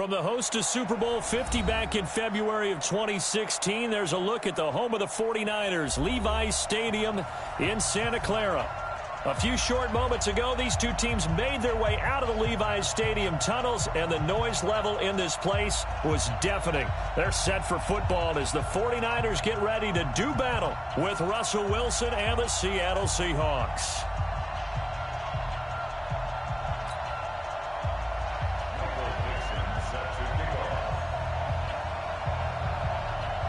From the host to Super Bowl 50 back in February of 2016, there's a look at the home of the 49ers, Levi's Stadium in Santa Clara. A few short moments ago, these two teams made their way out of the Levi's Stadium tunnels, and the noise level in this place was deafening. They're set for football as the 49ers get ready to do battle with Russell Wilson and the Seattle Seahawks.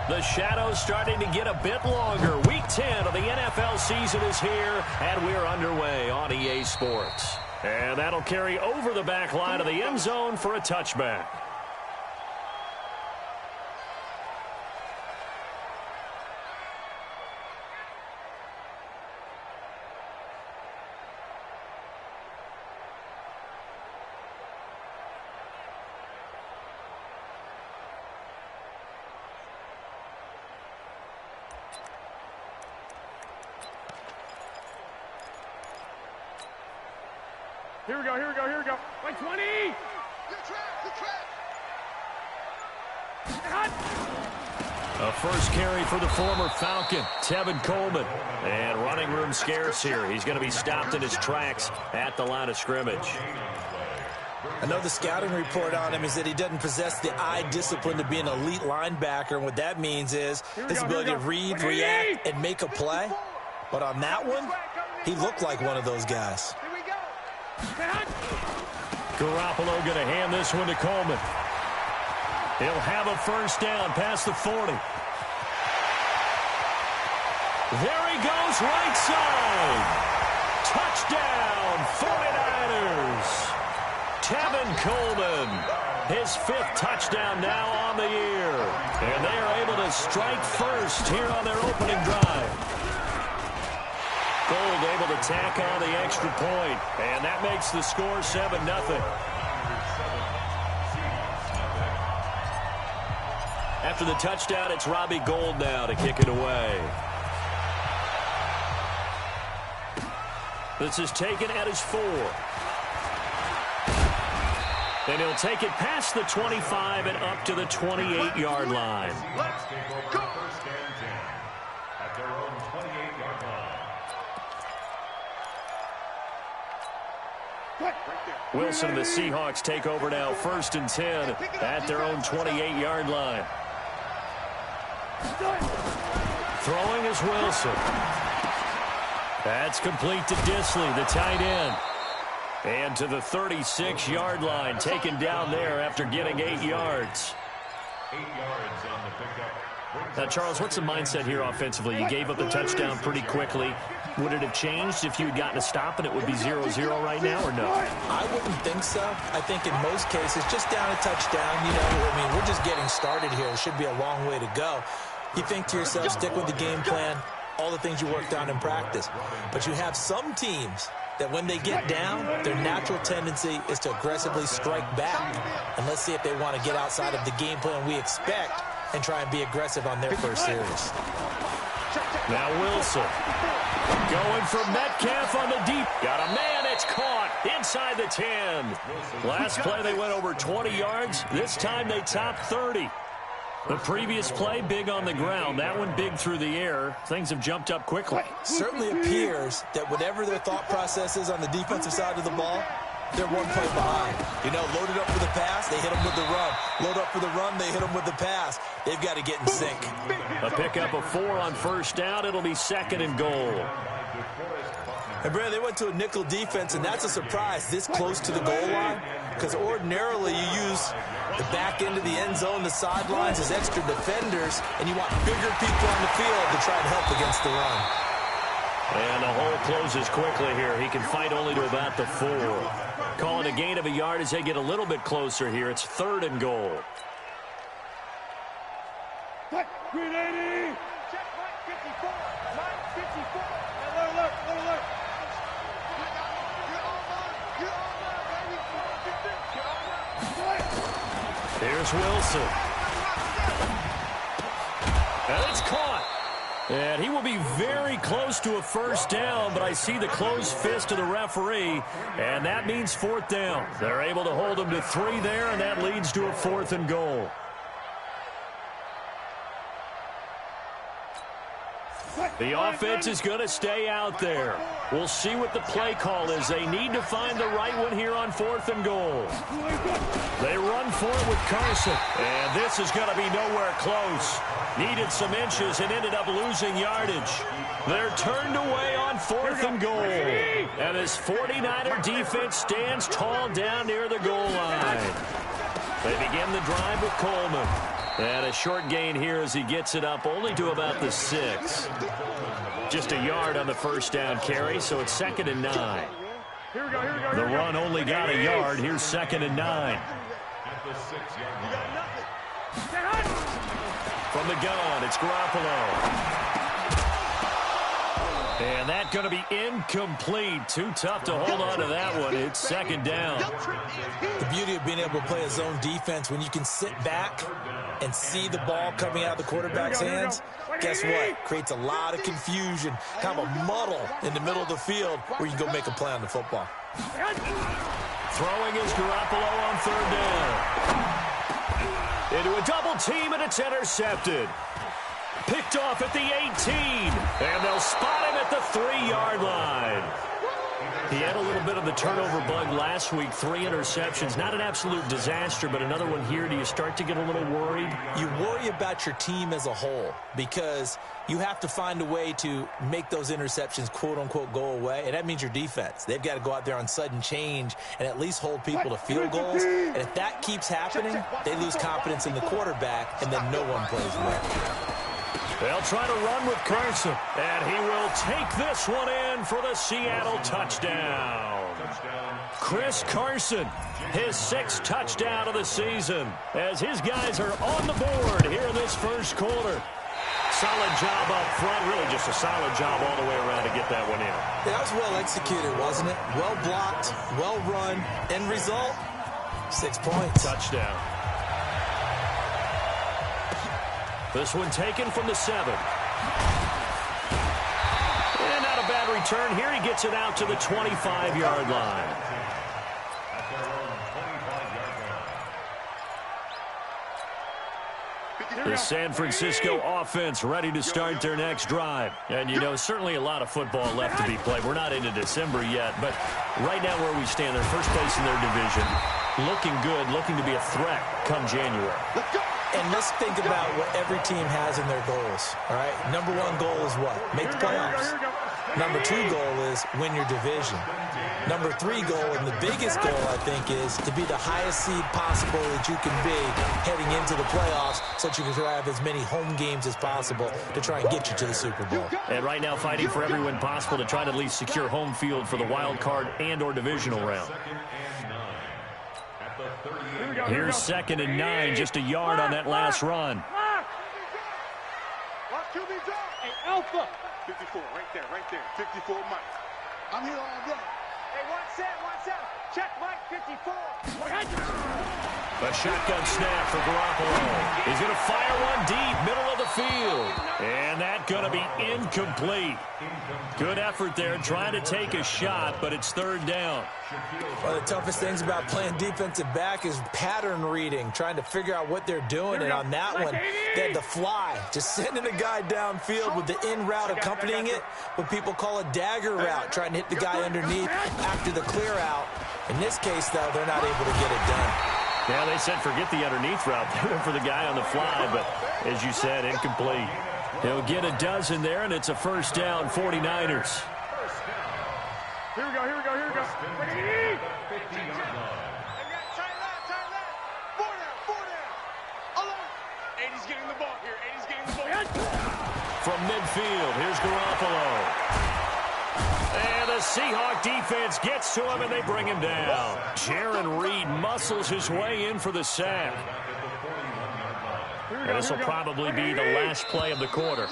The shadow's starting to get a bit longer. Week 10 of the NFL season is here, and we're underway on EA Sports. And that'll carry over the back line of the end zone for a touchback. Here we go. Like 20! Good track. A first carry for the former Falcon, Tevin Coleman. And running room scarce here. He's going to be stopped in his tracks at the line of scrimmage. I know the scouting report on him is that he doesn't possess the eye discipline to be an elite linebacker, and what that means is his ability to read, react, and make a play. But on that one, he looked like one of those guys. Garoppolo going to hand this one to Coleman. He'll have a first down past the 40. There he goes, right side. Touchdown, 49ers. Tevin Coleman, his 5th touchdown now on the year. And they are able to strike first here on their opening drive. Gold able to tack on the extra point, and that makes the score 7-0. After the touchdown, it's Robbie Gould now to kick it away. This is taken at his 4. And he'll take it past the 25 and up to the 28-yard line. Let's go. First and 10 at their own 28-yard line. Wilson and the Seahawks take over now, 1st and 10 at their own 28-yard line. Throwing is Wilson. That's complete to Disley, the tight end. And to the 36-yard line, taken down there after getting 8 yards. 8 yards on the pickup. Now, Charles, what's the mindset here offensively? You gave up the touchdown pretty quickly. Would it have changed if you had gotten a stop and it would be 0-0 right now, or no? I wouldn't think so. I think in most cases, just down a touchdown, we're just getting started here. It should be a long way to go. You think to yourself, stick with the game plan, all the things you worked on in practice. But you have some teams that when they get down, their natural tendency is to aggressively strike back. And let's see if they want to get outside of the game plan we expect and try and be aggressive on their first series. Now Wilson going for Metcalf on the deep. Got a man, it's caught inside the 10. Last play they went over 20 yards. This time they topped 30. The previous play, big on the ground. That one big through the air. Things have jumped up quickly. Certainly appears that whatever their thought process is on the defensive side of the ball, they're one play behind. Loaded up for the pass, they hit them with the run. Load up for the run, they hit them with the pass. They've got to get in sync. A pickup of 4 on first down. It'll be 2nd and goal. And, Brad, they went to a nickel defense, and that's a surprise this close to the goal line, because ordinarily you use the back end of the end zone, the sidelines as extra defenders, and you want bigger people on the field to try and help against the run. And the hole closes quickly here. He can fight only to about the 4. Calling a gain of a yard as they get a little bit closer here. It's 3rd and goal. Green 80! Check Mike 54. Mike 54. Alert. Get Here's Wilson. And it's caught. And he will be very close to a first down, but I see the closed fist of the referee, and that means fourth down. They're able to hold him to 3 there, and that leads to a 4th and goal. The offense is going to stay out there. We'll see what the play call is. They need to find the right one here on 4th and goal. They run for it with Carson. And this is going to be nowhere close. Needed some inches and ended up losing yardage. They're turned away on 4th and goal. And this 49er defense stands tall down near the goal line. They begin the drive with Coleman. And a short gain here as he gets it up only to about the 6. Just a yard on the first down carry, so it's 2nd and 9. The run only got a yard. Here's 2nd and 9. From the gun, it's Garoppolo. And that's going to be incomplete. Too tough to hold on to that one. It's 2nd down. The beauty of being able to play a zone defense when you can sit back and see the ball coming out of the quarterback's hands, guess what? Creates a lot of confusion, kind of a muddle in the middle of the field where you can go make a play on the football. Throwing is Garoppolo on 3rd down. Into a double team, and it's intercepted. Picked off at the 18, and they'll spot him at the 3-yard line. He had a little bit of the turnover bug last week, 3 interceptions. Not an absolute disaster, but another one here. Do you start to get a little worried? You worry about your team as a whole because you have to find a way to make those interceptions, quote-unquote, go away, and that means your defense. They've got to go out there on sudden change and at least hold people to field goals, and if that keeps happening, they lose confidence in the quarterback, and then no one plays well. They'll try to run with Carson, and he will take this one in for the Seattle touchdown. Chris Carson, his 6th touchdown of the season, as his guys are on the board here in this first quarter. Solid job up front, really just a solid job all the way around to get that one in. That was well executed, wasn't it? Well blocked, well run. End result, 6 points. Touchdown. This one taken from the 7. And not a bad return here. He gets it out to the 25-yard line. The San Francisco offense ready to start their next drive. And, you know, certainly a lot of football left to be played. We're not into December yet, but right now where we stand, they're first place in their division. Looking good, looking to be a threat come January. And let's think about what every team has in their goals, all right? Number 1 goal is what? Make the playoffs. Number 2 goal is win your division. Number 3 goal, and the biggest goal, I think, is to be the highest seed possible that you can be heading into the playoffs so that you can have as many home games as possible to try and get you to the Super Bowl. And right now fighting for every win possible to try to at least secure home field for the wild card and or divisional round. Here's 2nd and 9, just a yard on that last run. Hey, Alpha. 54, right there, 54 Mike. I'm here all day. Hey, one set. Check Mike, 54. A shotgun snap for Garoppolo. He's going to fire one deep, middle of the field. And that's going to be incomplete. Good effort there, trying to take a shot, but it's 3rd down. One of the toughest things about playing defensive back is pattern reading, trying to figure out what they're doing. And on that one, they had to fly, just sending a guy downfield with the in route accompanying it, what people call a dagger route, trying to hit the guy underneath after the clear out. In this case, though, they're not able to get it done. Yeah, they said forget the underneath route. They went for the guy on the fly, but as you said, incomplete. He'll get a dozen there, and it's a first down, 49ers. Here we go. 50-yard line. Four down. 80's getting the ball here. From midfield, here's Garoppolo. And the Seahawk defense gets to him, and they bring him down. Jaron Reed muscles his way in for the sack. And this will probably be the last play of the quarter.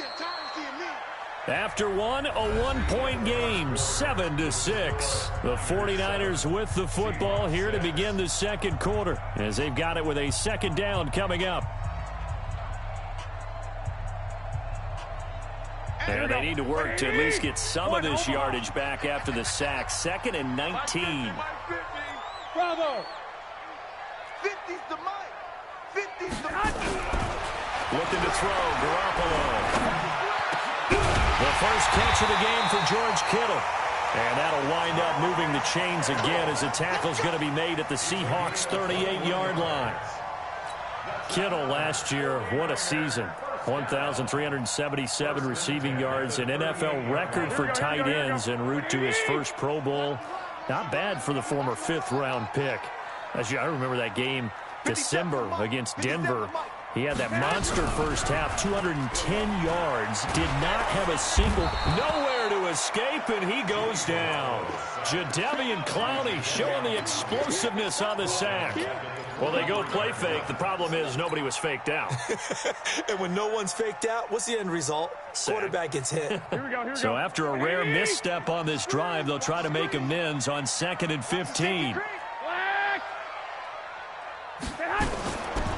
After one, a 1-point game, 7-6. The 49ers with the football here to begin the second quarter, as they've got it with a 2nd down coming up. And they need to work to at least get some of this yardage back after the sack. 2nd and 19. Bravo. 50's the mic. 50's the mic. Looking to throw, Garoppolo. The first catch of the game for George Kittle. And that'll wind up moving the chains again as the tackle's going to be made at the Seahawks' 38-yard line. Kittle last year, what a season. 1,377 receiving yards, an NFL record for tight ends en route to his first Pro Bowl. Not bad for the former 5th-round pick. I remember that game, December, against Denver. He had that monster first half, 210 yards, did not have a single, nowhere to escape, and he goes down. Jadeveon Clowney showing the explosiveness on the sack. Well, they go play fake. The problem is nobody was faked out. And when no one's faked out, what's the end result? Sack. Quarterback gets hit. So after a rare misstep on this drive, they'll try to make amends on 2nd and 15.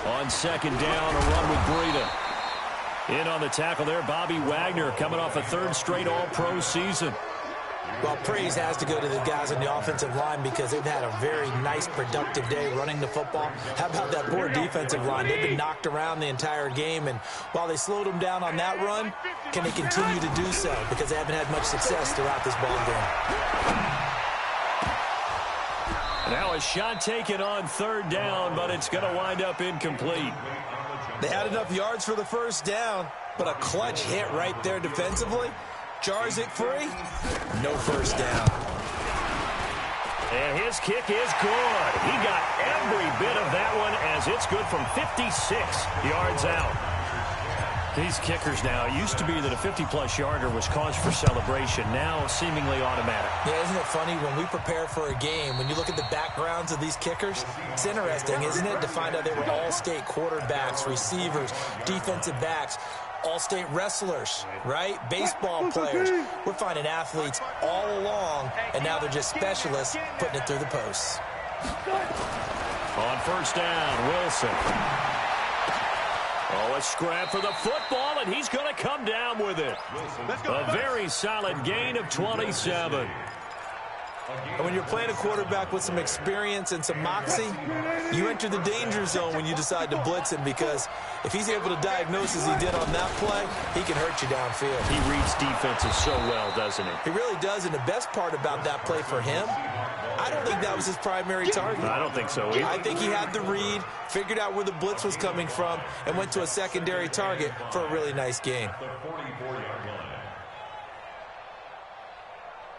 On 2nd down, a run with Breida. In on the tackle there, Bobby Wagner coming off a 3rd straight All-Pro season. Well, praise has to go to the guys on the offensive line because they've had a very nice, productive day running the football. How about that poor defensive line? They've been knocked around the entire game, and while they slowed them down on that run, can they continue to do so? Because they haven't had much success throughout this ball game. Now a shot taken on 3rd down, but it's going to wind up incomplete. They had enough yards for the first down, but a clutch hit right there defensively. Jars it free. No first down. And his kick is good. He got every bit of that one as it's good from 56 yards out. These kickers now, it used to be that a 50-plus yarder was cause for celebration. Now seemingly automatic. Yeah, isn't it funny when we prepare for a game, when you look at the backgrounds of these kickers, it's interesting, isn't it, to find out they were all-state quarterbacks, receivers, defensive backs, all-state wrestlers, right? Baseball players. We're finding athletes all along, and now they're just specialists putting it through the posts. On 1st down, Wilson. Oh, a scrap for the football, and he's going to come down with it. A very solid gain of 27. And when you're playing a quarterback with some experience and some moxie, you enter the danger zone when you decide to blitz him, because if he's able to diagnose as he did on that play, he can hurt you downfield. He reads defenses so well, doesn't he? He really does, and the best part about that play for him, I don't think that was his primary target. I don't think so either. I think he had the read, figured out where the blitz was coming from, and went to a secondary target for a really nice gain.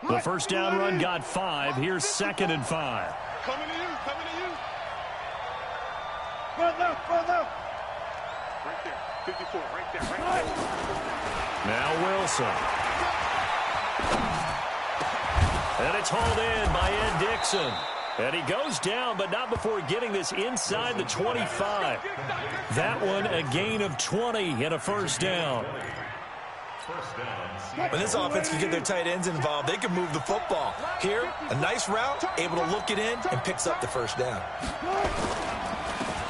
The first down run got 5. Here's 2nd and 5. Coming to you, coming to you. Run left, run left. Right there, 54, right there, right there. Now Wilson. And it's hauled in by Ed Dixon. And he goes down, but not before getting this inside the 25. That one a gain of 20 and a first down. When this offense can get their tight ends involved, they can move the football. Here, a nice route, able to look it in, and picks up the first down.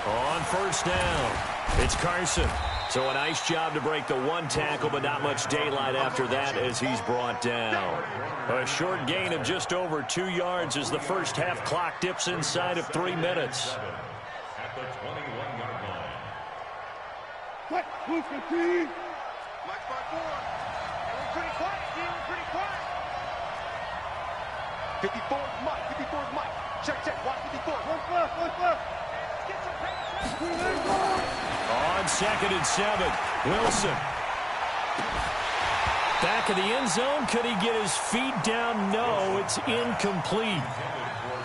On 1st down, it's Carson. So a nice job to break the 1 tackle, but not much daylight after that as he's brought down. A short gain of just over 2 yards as the first half clock dips inside of 3 minutes. At the 21-yard line. What? Move the team. Mike 5-4. We're pretty quiet, team. We're pretty quiet. 54 is Mike. 54 is Mike. Check. Watch 54. Look left. Get some pace. On 2nd and 7, Wilson. Back of the end zone. Could he get his feet down? No, it's incomplete.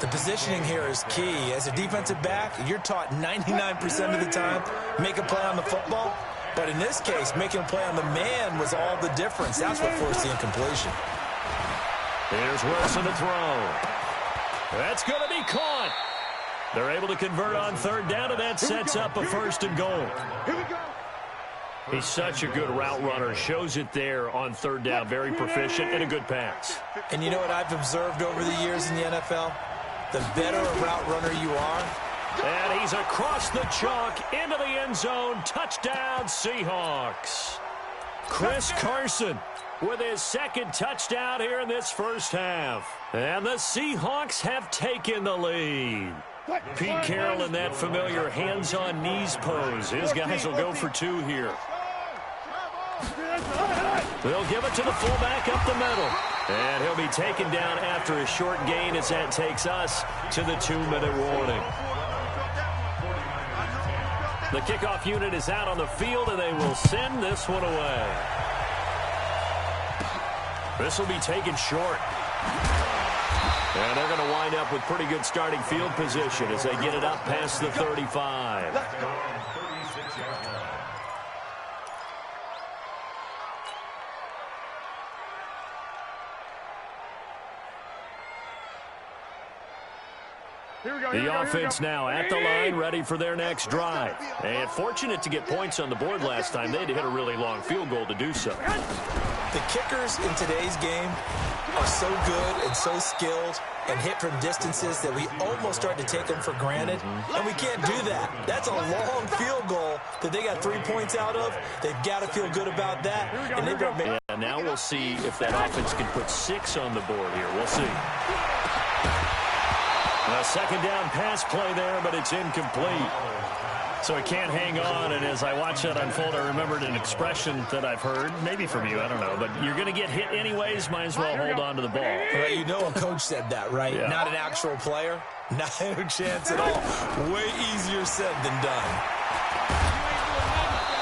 The positioning here is key. As a defensive back, you're taught 99% of the time, make a play on the football. But in this case, making a play on the man was all the difference. That's what forced the incompletion. Here's Wilson to throw. That's going to be caught. They're able to convert on 3rd down, and that sets up a 1st and goal. Here we go. He's such a good route runner. Shows it there on 3rd down. Very proficient and a good pass. And you know what I've observed over the years in the NFL? The better a route runner you are. And he's across the chalk into the end zone. Touchdown, Seahawks. Chris Carson with his second touchdown here in this first half. And the Seahawks have taken the lead. Pete Carroll in that familiar hands-on knees pose. His guys will go for 2 here. They'll give it to the fullback up the middle. And he'll be taken down after a short gain as that takes us to the 2-minute warning. The kickoff unit is out on the field, and they will send this one away. This will be taken short. And they're going to wind up with pretty good starting field position as they get it up past the 35. The offense now at the line, ready for their next drive. And fortunate to get points on the board last time. They had to hit a really long field goal to do so. The kickers in today's game are so good and so skilled and hit from distances that we almost start to take them for granted. And we can't do that. That's a long field goal that they got 3 points out of. They've got to feel good about that. And they've got now we'll see if that offense can put 6 on the board here. We'll see. A second down pass play there, but it's incomplete. So he can't hang on, and as I watch that unfold, I remembered an expression that I've heard, maybe from you, I don't know, but you're going to get hit anyways, might as well hold on to the ball. Right, you know a coach said that, right? Yeah. Not an actual player? Not a chance at all. Way easier said than done.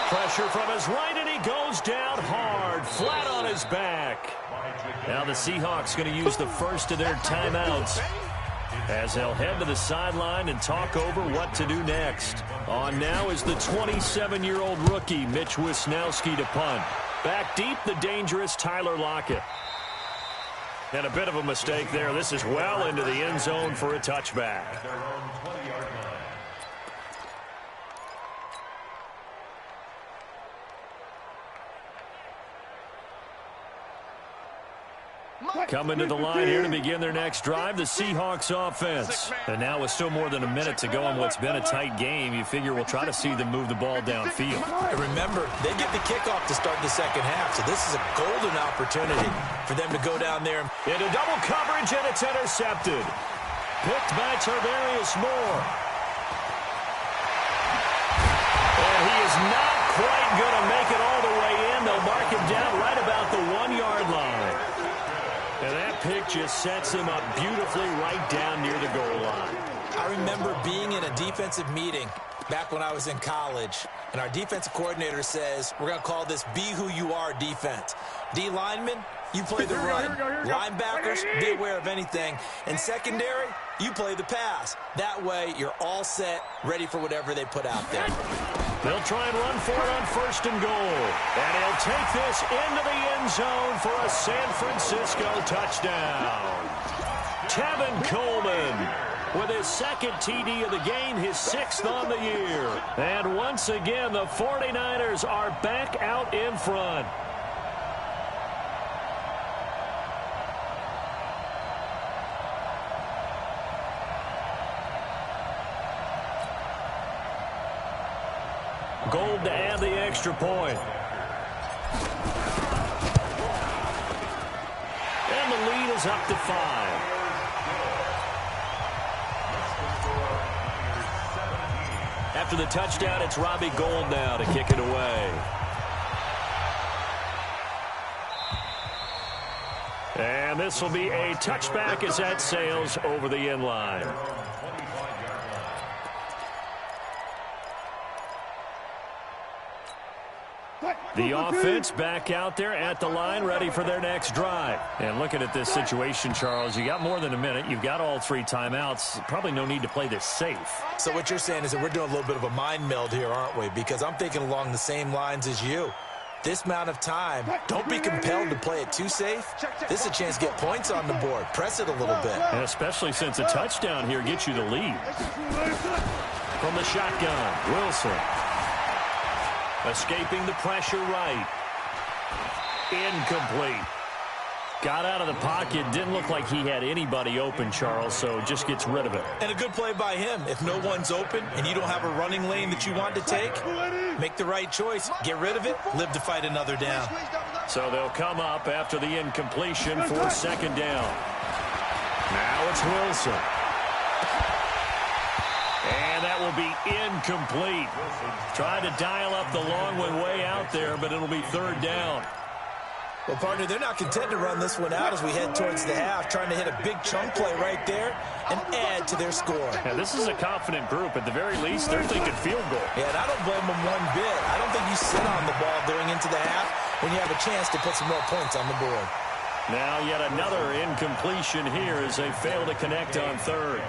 Pressure from his right, and he goes down hard, flat on his back. Now the Seahawks going to use the first of their timeouts as they'll head to the sideline and talk over what to do next. On now is the 27-year-old rookie, Mitch Wisnowski, to punt. Back deep, the dangerous Tyler Lockett. And a bit of a mistake there. This is well into the end zone for a touchback. Coming to the line here to begin their next drive, the Seahawks offense. And now with still more than a minute to go in what's been a tight game, you figure we'll try to see them move the ball downfield. And remember, they get the kickoff to start the second half, so this is a golden opportunity for them to go down there. Into double coverage, and it's intercepted. Picked by Tarvarius Moore. And he is not quite going to make it all the way in. They'll mark him down right about the 1-yard line. And that pick just sets him up beautifully right down near the goal line. I remember being in a defensive meeting back when I was in college, and our defensive coordinator says, we're going to call this Be Who You Are defense. D linemen, you play the run. Linebackers, be aware of anything. And secondary, you play the pass. That way, you're all set, ready for whatever they put out there. They'll try and run for it on first and goal. And he'll take this into the end zone for a San Francisco touchdown. Tevin Coleman with his second TD of the game, his 6th on the year. And once again, the 49ers are back out in front. Gold to add the extra point. And the lead is up to 5. After the touchdown, it's Robbie Gould now to kick it away. And this will be a touchback as that sails over the end line. The offense back out there at the line, ready for their next drive. And looking at this situation, Charles, you got more than a minute. You've got all 3 timeouts. Probably no need to play this safe. So what you're saying is that we're doing a little bit of a mind meld here, aren't we? Because I'm thinking along the same lines as you. This amount of time, don't be compelled to play it too safe. This is a chance to get points on the board. Press it a little bit. And especially since a touchdown here gets you the lead. From the shotgun, Wilson. Escaping the pressure right. Incomplete. Got out of the pocket. Didn't look like he had anybody open, Charles, so just gets rid of it. And a good play by him. If no one's open and you don't have a running lane that you want to take, make the right choice. Get rid of it. Live to fight another down. So they'll come up after the incompletion for second down. Now it's Wilson. And that will be incomplete. Tried to dial up the long one way out there, but it'll be third down. Well, partner, they're not content to run this one out as we head towards the half, trying to hit a big chunk play right there and add to their score. Yeah, this is a confident group. At the very least, they're thinking field goal. Yeah, and I don't blame them one bit. I don't think you sit on the ball during into the half when you have a chance to put some more points on the board. Now yet another incompletion here as they fail to connect on third.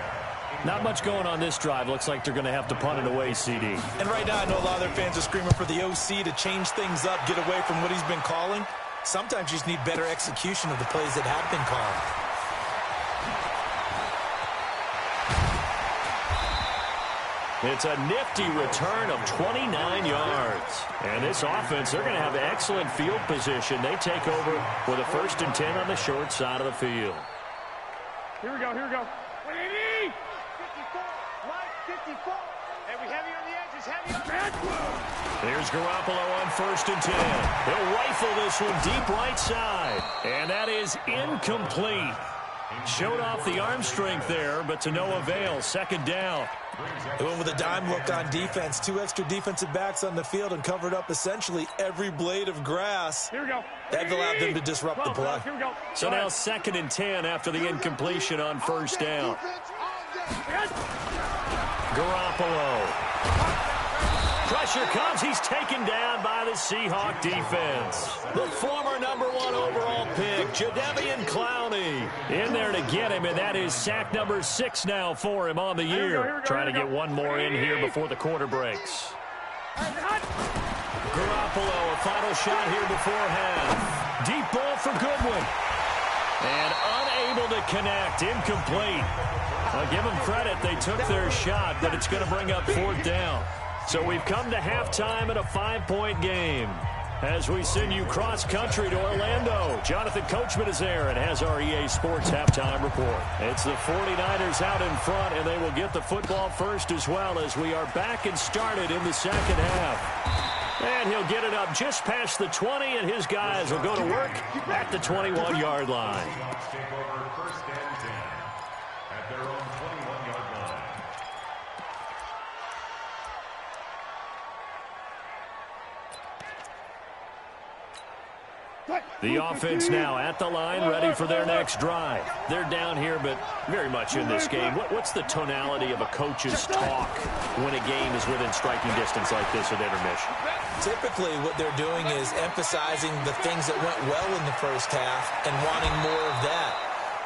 Not much going on this drive. Looks like they're going to have to punt it away, CD. And right now I know a lot of their fans are screaming for the OC to change things up, get away from what he's been calling. Sometimes you just need better execution of the plays that have been called. It's a nifty return of 29 yards. And this offense, they're going to have excellent field position. They take over with a 1st and 10 on the short side of the field. Here we go, here we go. 180! 54, Mike, 54. And we heavy on the edges, heavy on the edges. There's Garoppolo on 1st and 10. He'll rifle this one deep right side. And that is incomplete. Showed off the arm strength there, but to no avail. Second down. They went with a dime look on defense. 2 extra defensive backs on the field and covered up essentially every blade of grass. Here we go. That allowed them to disrupt the play. Here we go. So now 2nd and 10 after the incompletion on 1st down. Garoppolo. Pressure comes. He's taken down by the Seahawk defense. The former #1 overall pick, Jadeveon Clowney, in there to get him, and that is sack number 6 now for him on the year. Trying to get one more in here before the quarter breaks. Garoppolo, a final shot here before half. Deep ball for Goodwin. And unable to connect. Incomplete. I'll give them credit. They took their shot, but it's going to bring up 4th down. So we've come to halftime in a 5-point game. As we send you cross-country to Orlando, Jonathan Coachman is there and has our EA Sports halftime report. It's the 49ers out in front, and they will get the football first as well as we are back and started in the second half. And he'll get it up just past the 20, and his guys will go to work at the 21-yard line. The offense now at the line, ready for their next drive. They're down here, but very much in this game. What's the tonality of a coach's talk when a game is within striking distance like this at intermission? Typically, what they're doing is emphasizing the things that went well in the first half and wanting more of that.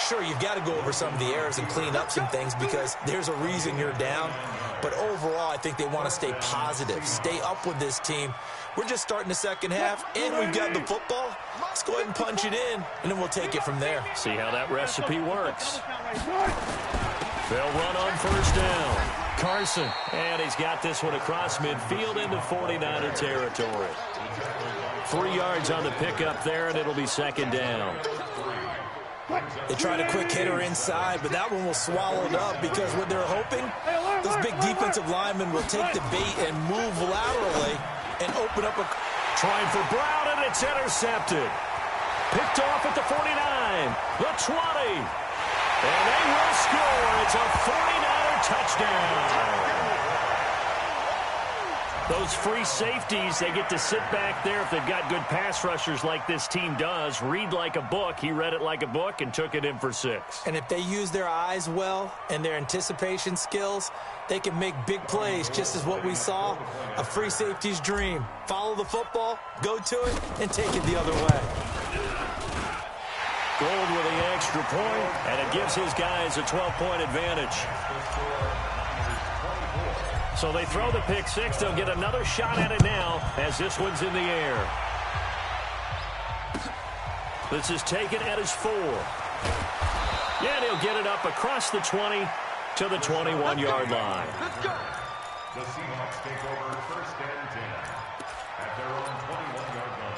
Sure, you've got to go over some of the errors and clean up some things because there's a reason you're down. But overall, I think they want to stay positive, stay up with this team. We're just starting the second half, and we've got the football. Let's go ahead and punch it in, and then we'll take it from there. See how that recipe works. They'll run on 1st down. Carson, and he's got this one across midfield into 49er territory. 3 yards on the pickup there, and it'll be 2nd down. They tried a quick hitter inside, but that one was swallowed up because what they're hoping, those big defensive linemen will take the bait and move laterally and open up a... Trying for Brown, and it's intercepted. Picked off at the 49, the 20. And they will score. It's a 49er touchdown. Those free safeties, they get to sit back there if they've got good pass rushers like this team does. Read like a book. He read it like a book and took it in for 6. And if they use their eyes well and their anticipation skills, they can make big plays, just as what we saw, a free safety's dream. Follow the football, go to it, and take it the other way. Gold with the extra point, and it gives his guys a 12-point advantage. So they throw the pick 6. They'll get another shot at it now as this one's in the air. This is taken at his 4. Yeah, and he'll get it up across the 20 to the 21-yard line. Let's go. The Seahawks take over 1st and 10 at their own 21-yard line.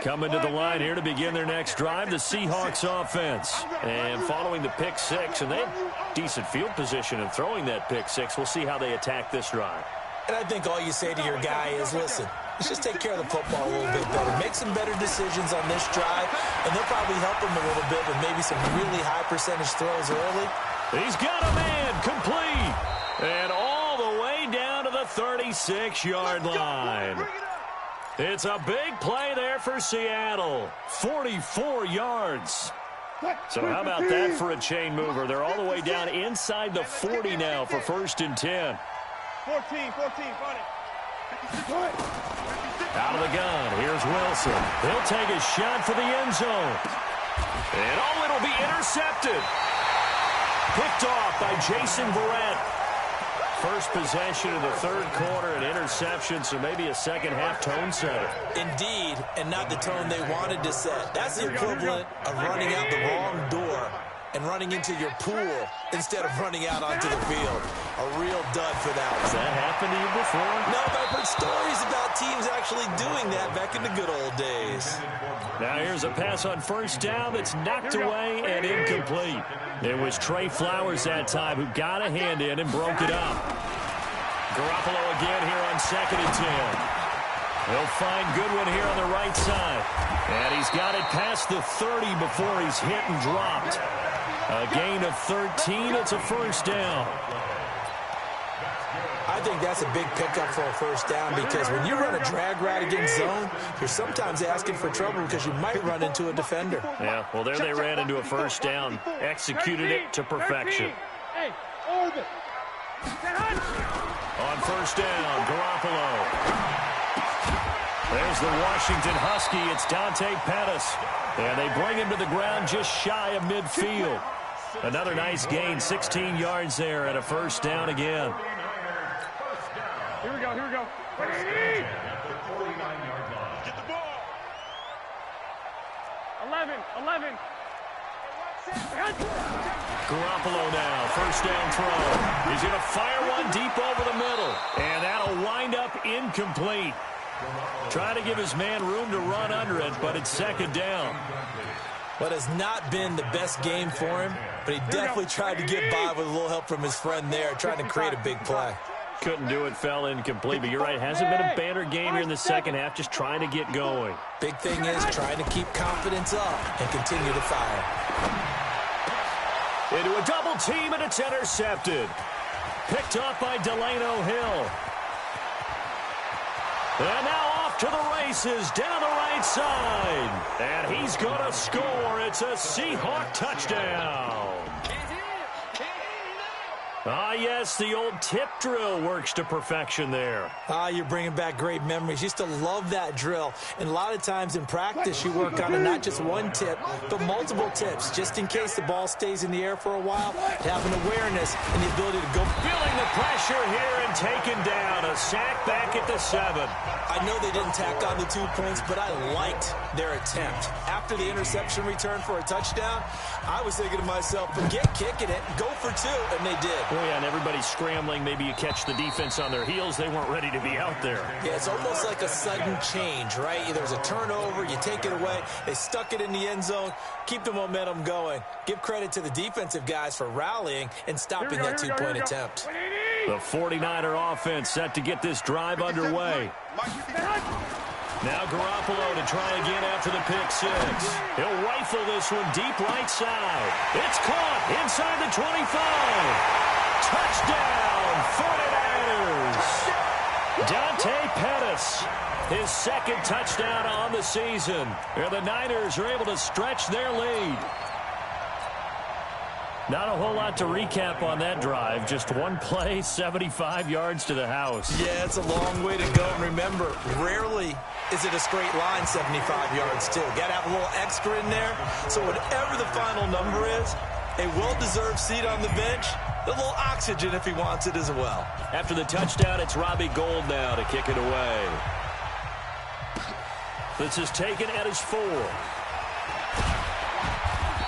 Coming to the line here to begin their next drive, the Seahawks offense. And following the pick 6, and they have decent field position in throwing that pick 6. We'll see how they attack this drive. And I think all you say to your guy is, listen, let's just take care of the football a little bit better. Make some better decisions on this drive, and they'll probably help him a little bit with maybe some really high percentage throws early. He's got a man complete. And all the way down to the 36-yard line. It's a big play there for Seattle. 44 yards. So how about that for a chain mover? They're all the way down inside the 40 now for 1st and 10. 14, Out of the gun, here's Wilson. He'll take a shot for the end zone. And it'll be intercepted. Picked off by Jason Verrett. First possession of the 3rd quarter, an interception, so maybe a second-half tone setter. Indeed, and not the tone they wanted to set. That's the equivalent of running out the wrong door and running into your pool instead of running out onto the field. A real dud for that one. Has that happened to you before? No, but I've heard stories about teams actually doing that back in the good old days. Now here's a pass on 1st down that's knocked away and incomplete. It was Trey Flowers that time who got a hand in and broke it up. Garoppolo again here on 2nd and 10. He'll find Goodwin here on the right side. And he's got it past the 30 before he's hit and dropped. A gain of 13. It's a 1st down. I think that's a big pickup for a 1st down because when you run a drag route against zone, you're sometimes asking for trouble because you might run into a defender. Yeah, well, there they ran into a 1st down. Executed it to perfection. On 1st down, Garoppolo. There's the Washington Husky. It's Dante Pettis. And they bring him to the ground just shy of midfield. Another nice gain, 16 yards there and a 1st down again. Here we go. Get the ball. 11. Garoppolo now, 1st down throw. He's going to fire one deep over the middle. And that'll wind up incomplete. Trying to give his man room to run under it, but it's 2nd down. What has not been the best game for him, but he definitely tried to get by with a little help from his friend there, trying to create a big play. Couldn't do it, fell incomplete, but you're right, hasn't been a banner game here in the 2nd half, just trying to get going. Big thing is trying to keep confidence up and continue to fire. Into a double team, and it's intercepted. Picked up by Delano Hill. And now off to the races, down the right side. And he's going to score. It's a Seahawk touchdown. Ah, yes, the old tip drill works to perfection there. Ah, you're bringing back great memories. Used to love that drill. And a lot of times in practice, you work on it, not just one tip, but multiple tips, just in case the ball stays in the air for a while, to have an awareness and the ability to go. Feeling the pressure here and taken down. A sack back at the 7. I know they didn't tack on the 2 points, but I liked their attempt. After the interception return for a touchdown, I was thinking to myself, forget kicking it, go for 2, and they did. Oh, yeah, and everybody's scrambling. Maybe you catch the defense on their heels. They weren't ready to be out there. Yeah, it's almost like a sudden change, right? There's a turnover, you take it away, they stuck it in the end zone, keep the momentum going. Give credit to the defensive guys for rallying and stopping that 2-point attempt. The 49er offense set to get this drive underway. Now Garoppolo to try again after the pick 6. He'll rifle this one deep right side. It's caught inside the 25. Touchdown, 49ers. Dante Pettis, his 2nd touchdown on the season. And the Niners are able to stretch their lead. Not a whole lot to recap on that drive. Just one play, 75 yards to the house. Yeah, it's a long way to go. And remember, rarely is it a straight line 75 yards, too. Got to have a little extra in there. So whatever the final number is, a well-deserved seat on the bench, a little oxygen if he wants it as well. After the touchdown, it's Robbie Gould now to kick it away. This is taken at his 4.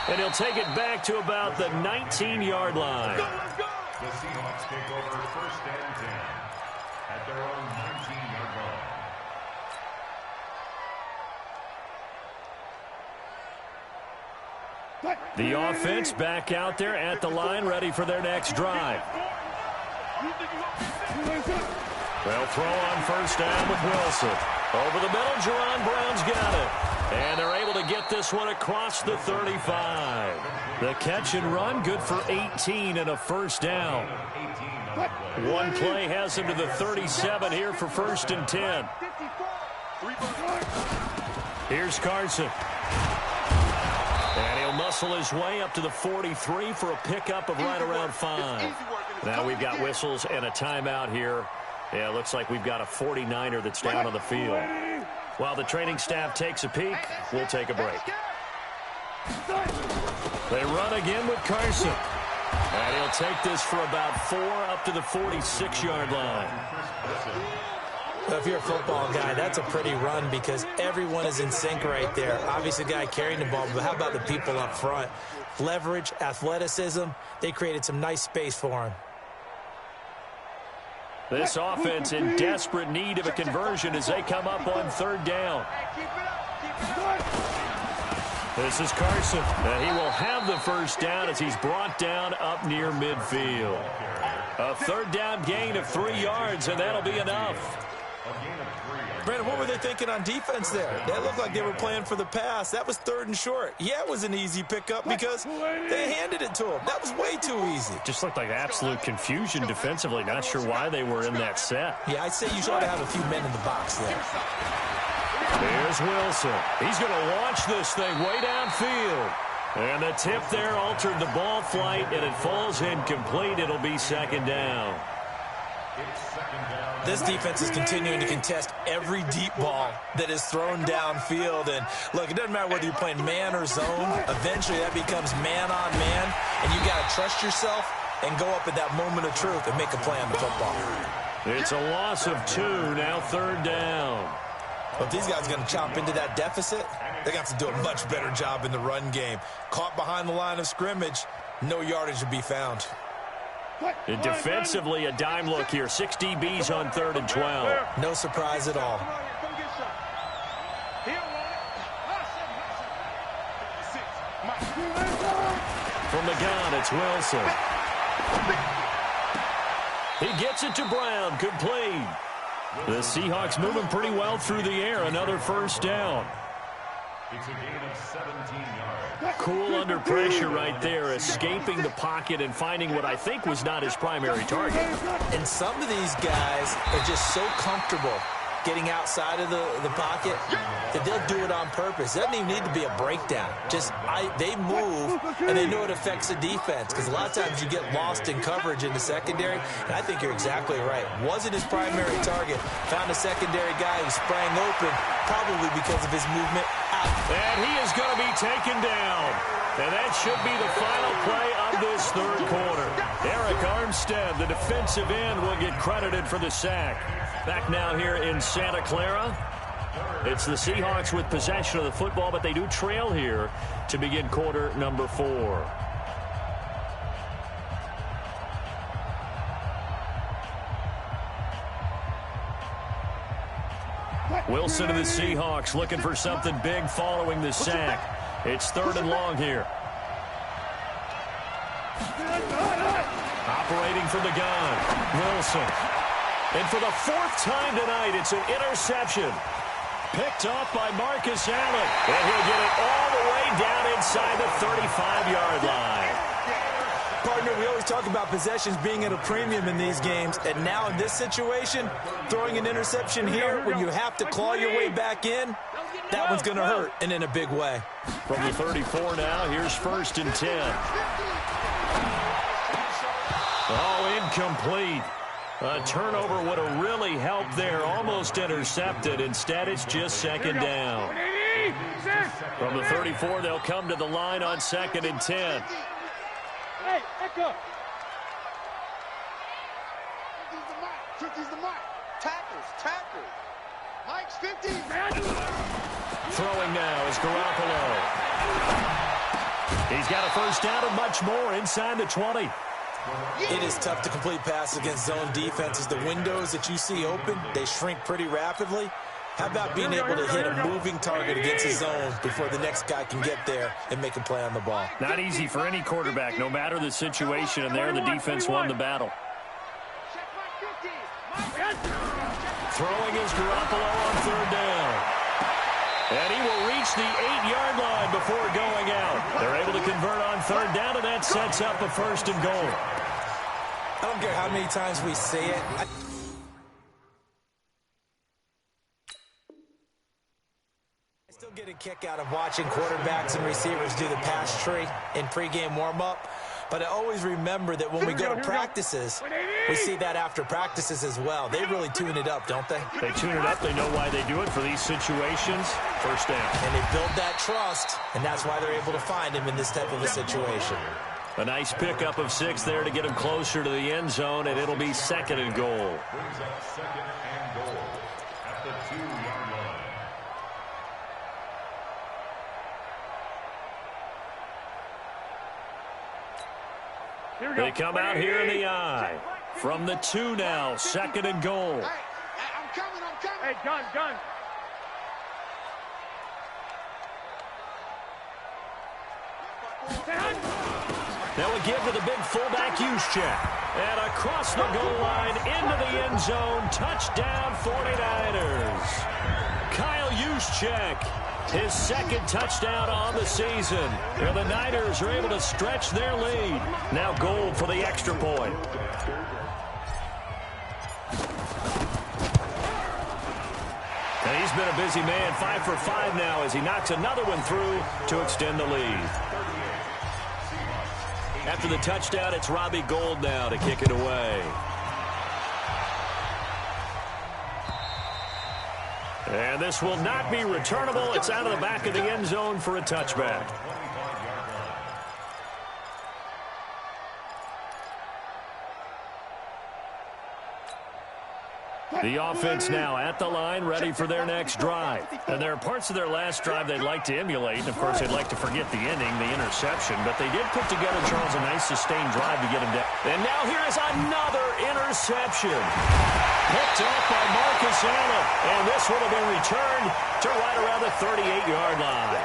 And he'll take it back to about the 19-yard line. The Seahawks take over 1st and 10 at their own 19-yard line. The offense back out there at the line, ready for their next drive. They'll throw on 1st down with Wilson. Over the middle, Jerron Brown's got it. And they're able to get this one across the 35. The catch and run, good for 18 and a first down. One play has him to the 37 here for 1st and 10. Here's Carson. And he'll muscle his way up to the 43 for a pickup of right around 5. Now we've got whistles and a timeout here. Yeah, it looks like we've got a 49er that's down on the field. While the training staff takes a peek, we'll take a break. They run again with Carson. And he'll take this for about 4 up to the 46-yard line. If you're a football guy, that's a pretty run because everyone is in sync right there. Obviously, the guy carrying the ball, but how about the people up front? Leverage, athleticism, they created some nice space for him. This offense in desperate need of a conversion as they come up on 3rd down. This is Carson. And he will have the first down as he's brought down up near midfield. A 3rd down gain of 3 yards, and that'll be enough. Brandon, what were they thinking on defense there? That looked like they were playing for the pass. That was 3rd and short. Yeah, it was an easy pickup because they handed it to him. That was way too easy. Just looked like absolute confusion defensively. Not sure why they were in that set. Yeah, I'd say you ought to have a few men in the box there. Here's Wilson. He's going to launch this thing way downfield. And the tip there altered the ball flight, and it falls incomplete. It'll be 2nd down. This defense is continuing to contest every deep ball that is thrown downfield. And, look, it doesn't matter whether you're playing man or zone. Eventually, that becomes man-on-man, and you got to trust yourself and go up at that moment of truth and make a play on the football. It's a loss of 2, now 3rd down. But if these guys are going to chop into that deficit, they're going to have to do a much better job in the run game. Caught behind the line of scrimmage, no yardage to be found. And defensively, a dime look here. 6 DBs on 3rd and 12. No surprise at all. From the gun, it's Wilson. He gets it to Brown, complete. The Seahawks moving pretty well through the air. Another first down. It's a gain of 17 yards. Cool under pressure right there, escaping the pocket and finding what I think was not his primary target. And some of these guys are just so comfortable getting outside of the pocket that they'll do it on purpose. It doesn't even need to be a breakdown. They move, and they know it affects the defense because a lot of times you get lost in coverage in the secondary, and I think you're exactly right. Wasn't his primary target. Found a secondary guy who sprang open, probably because of his movement out. And he is going to be taken down. And that should be the final play of this 3rd quarter. Eric Armstead, the defensive end, will get credited for the sack. Back now here in Santa Clara. It's the Seahawks with possession of the football, but they do trail here to begin quarter number 4. Wilson to the Seahawks looking for something big following the sack. It's 3rd and long here. Operating from the gun, Wilson. And for the 4th time tonight, it's an interception. Picked off by Marcus Allen. And he'll get it all the way down inside the 35-yard line. Partner, we always talk about possessions being at a premium in these games. And now in this situation, throwing an interception here when you have to claw your way back in, that one's going to hurt, and in a big way. From the 34 now, here's 1st and 10. Oh, incomplete. A turnover would have really helped there. Almost intercepted. Instead, it's just 2nd down. From the 34, they'll come to the line on 2nd and 10. Hey, echo. 50's the mark. Tackles. Mike's 50. Throwing now is Garoppolo. He's got a first down and much more inside the 20. It is tough to complete passes against zone defenses. The windows that you see open, they shrink pretty rapidly. How about being able to hit a moving target against a zone before the next guy can get there and make a play on the ball? Not easy for any quarterback, no matter the situation, and there the defense won the battle. Throwing is Garoppolo on third down. And he will reach the 8-yard line before going out. They're able to convert on third down, and that sets up a first and goal. I don't care how many times we say it. I still get a kick out of watching quarterbacks and receivers do the pass tree in pregame warm-up. But I always remember that when we go to practices, we see that after practices as well. They really tune it up, don't they? They tune it up. They know why they do it for these situations. First down. And they build that trust, and that's why they're able to find him in this type of a situation. A nice pickup of 6 there to get him closer to the end zone, and it'll be second and goal. Brings up second and goal at the 2-yard line. They come out here in the eye. From the 2 now, second and goal. Hey, I'm coming. Hey, gun. Now a give to the big fullback Juszczyk. And across the goal line into the end zone. Touchdown 49ers. Kyle Juszczyk. His second touchdown on the season. And the Niners are able to stretch their lead. Now goal for the extra point. And he's been a busy man, 5 for 5 now as he knocks another one through to extend the lead. After the touchdown, it's Robbie Gould now to kick it away. And this will not be returnable. It's out of the back of the end zone for a touchback. The offense now at the line, ready for their next drive. And there are parts of their last drive they'd like to emulate. And, of course, they'd like to forget the ending, the interception. But they did put together, Charles, a nice sustained drive to get him down. And now here is another interception. Picked up by Marcus Allen. And this would have been returned to right around the 38-yard line.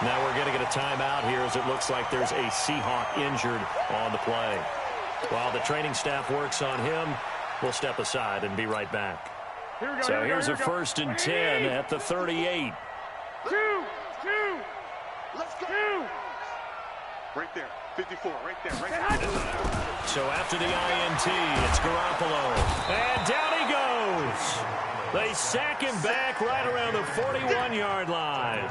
Now we're going to get a timeout here as it looks like there's a Seahawk injured on the play. While the training staff works on him, we'll step aside and be right back. Here's a first and 10 at the 38. Two. Let's go. Right there. 54. Right there. So after the INT, it's Garoppolo. And down he goes. They sack him back right around the 41-yard line.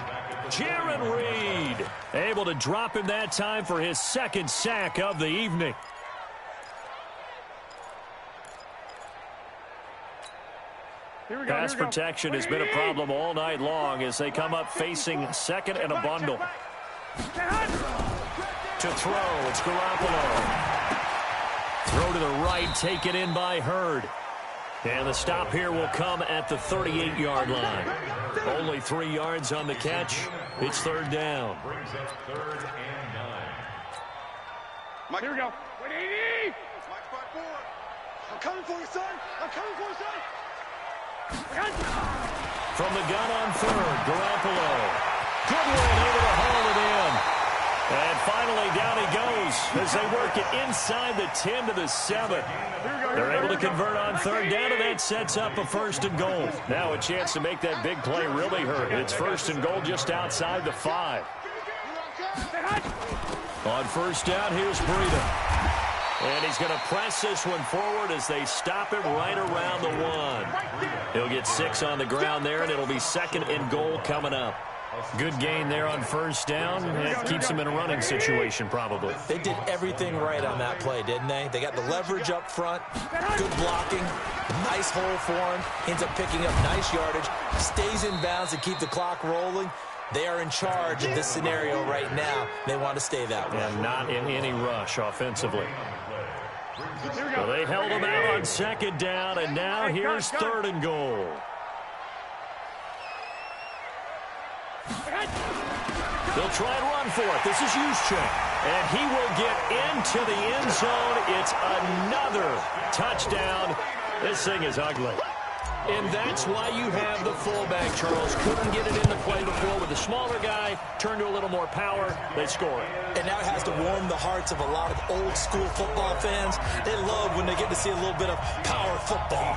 Jaron Reed able to drop him that time for his second sack of the evening. Pass protection has been a problem all night long as they come up facing second and a bundle. To throw, it's Garoppolo. Throw to the right, taken in by Hurd. And the stop here will come at the 38-yard line. Only 3 yards on the catch. It's third down. Brings up third and 9. Here we go. 180. Mike 5-4. I'm coming for you, son. From the gun on third, Garoppolo. Good one, able to haul it in. And finally, down he goes as they work it inside the 10 to the 7. They're able to convert on third down, and that sets up a first and goal. Now a chance to make that big play really hurt. It's first and goal just outside the 5. On first down, here's Breida. And he's going to press this one forward as they stop him right around the 1. He'll get 6 on the ground there, and it'll be second and goal coming up. Good gain there on first down. It keeps him in a running situation, probably. They did everything right on that play, didn't they? They got the leverage up front, good blocking, nice hole for him, ends up picking up nice yardage, stays in bounds to keep the clock rolling. They are in charge of this scenario right now. They want to stay that way. And not in any rush offensively. Well, they held him out on second down, and now here's third and goal. They'll try and run for it. This is Juszczyk. And he will get into the end zone. It's another touchdown. This thing is ugly. And that's why you have the fullback, Charles. Couldn't get it into play before with the smaller guy. Turned to a little more power. They score it. And now it has to warm the hearts of a lot of old-school football fans. They love when they get to see a little bit of power football.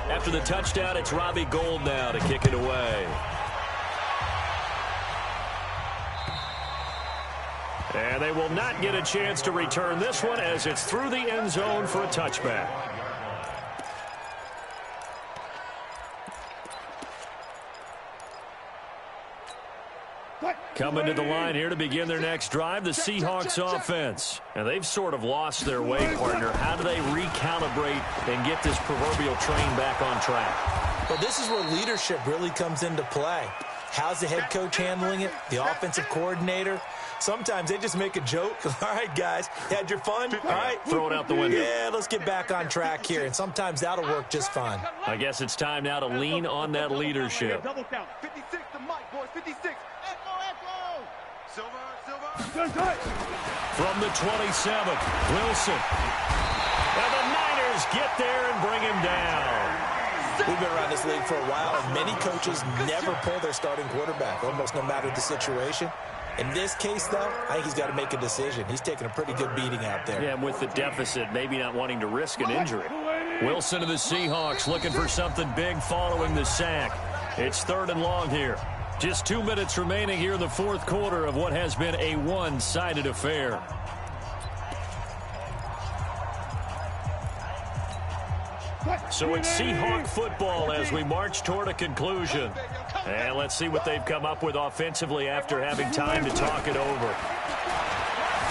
After the touchdown, it's Robbie Gould now to kick it away. And they will not get a chance to return this one as it's through the end zone for a touchback. Coming to the line here to begin their next drive, the Seahawks offense. And they've sort of lost their way, partner. How do they recalibrate and get this proverbial train back on track? Well, this is where leadership really comes into play. How's the head coach handling it? The offensive coordinator? Sometimes they just make a joke. All right, guys, had your fun? All right. Throw it out the window. Yeah, let's get back on track here. And sometimes that'll work just fine. I guess it's time now to lean on that leadership. Double count. 56 to Mike, boys. 56. Echo. Silver. From the 27th, Wilson. And the Niners get there and bring him down. We've been around this league for a while, and many coaches never pull their starting quarterback, almost no matter the situation. In this case, though, I think he's got to make a decision. He's taking a pretty good beating out there. Yeah, and with the deficit, maybe not wanting to risk an injury. Wilson of the Seahawks looking for something big following the sack. It's 3rd and long here. Just 2 minutes remaining here in the fourth quarter of what has been a one-sided affair. So it's Seahawk football as we march toward a conclusion. And let's see what they've come up with offensively after having time to talk it over.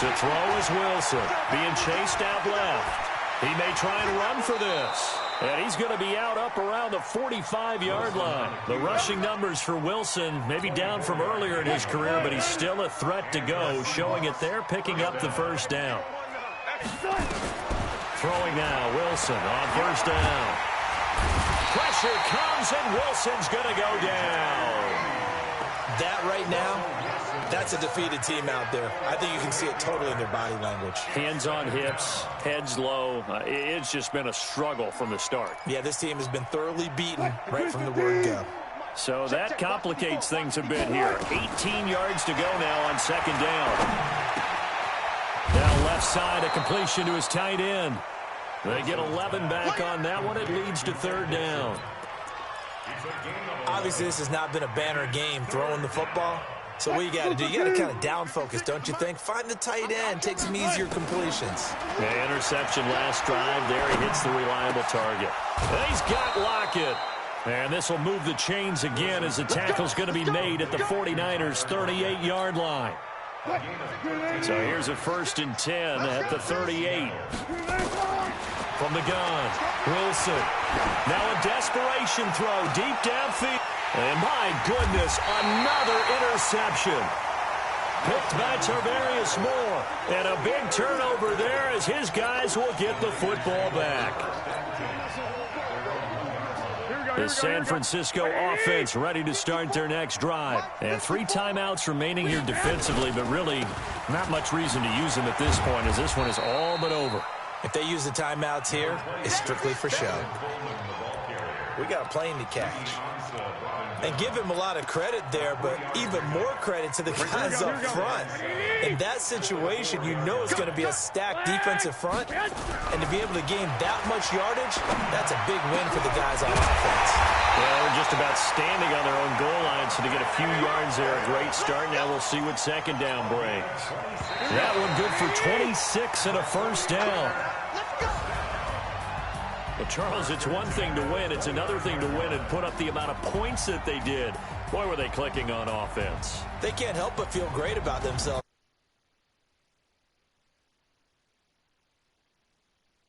To throw is Wilson, being chased out left. He may try and run for this. And he's going to be out up around the 45-yard line. The rushing numbers for Wilson maybe down from earlier in his career, but he's still a threat to go, showing it there, picking up the first down. Throwing now, Wilson on first down. Pressure comes, and Wilson's going to go down. That right now, that's a defeated team out there. I think you can see it totally in their body language. Hands on hips, heads low. It's just been a struggle from the start. Yeah, this team has been thoroughly beaten right from the word go. So that complicates things a bit here. 18 yards to go now on second down. Now left side, a completion to his tight end. They get 11 back on that one. It leads to 3rd down. Obviously, this has not been a banner game throwing the football. So what you got to do, you got to kind of down focus, don't you think? Find the tight end, take some easier completions. The interception last drive. There he hits the reliable target. And he's got Lockett. And this will move the chains again as the tackle's going to be made at the 49ers' 38-yard line. So here's a 1st and 10 at the 38. From the gun, Wilson. Now a desperation throw deep downfield. And my goodness, another interception. Picked by Tarvarius Moore. And a big turnover there as his guys will get the football back. The San Francisco offense ready to start their next drive. And 3 timeouts remaining here defensively, but really not much reason to use them at this point as this one is all but over. If they use the timeouts here, it's strictly for show. We got a plane to catch. And give him a lot of credit there, but even more credit to the guys up front. In that situation, you know it's going to be a stacked defensive front. And to be able to gain that much yardage, that's a big win for the guys on offense. Well, they're just about standing on their own goal line, so to get a few yards there, a great start. Now we'll see what second down brings. That one good for 26 and a first down. Well, Charles, it's one thing to win. It's another thing to win and put up the amount of points that they did. Boy, were they clicking on offense. They can't help but feel great about themselves.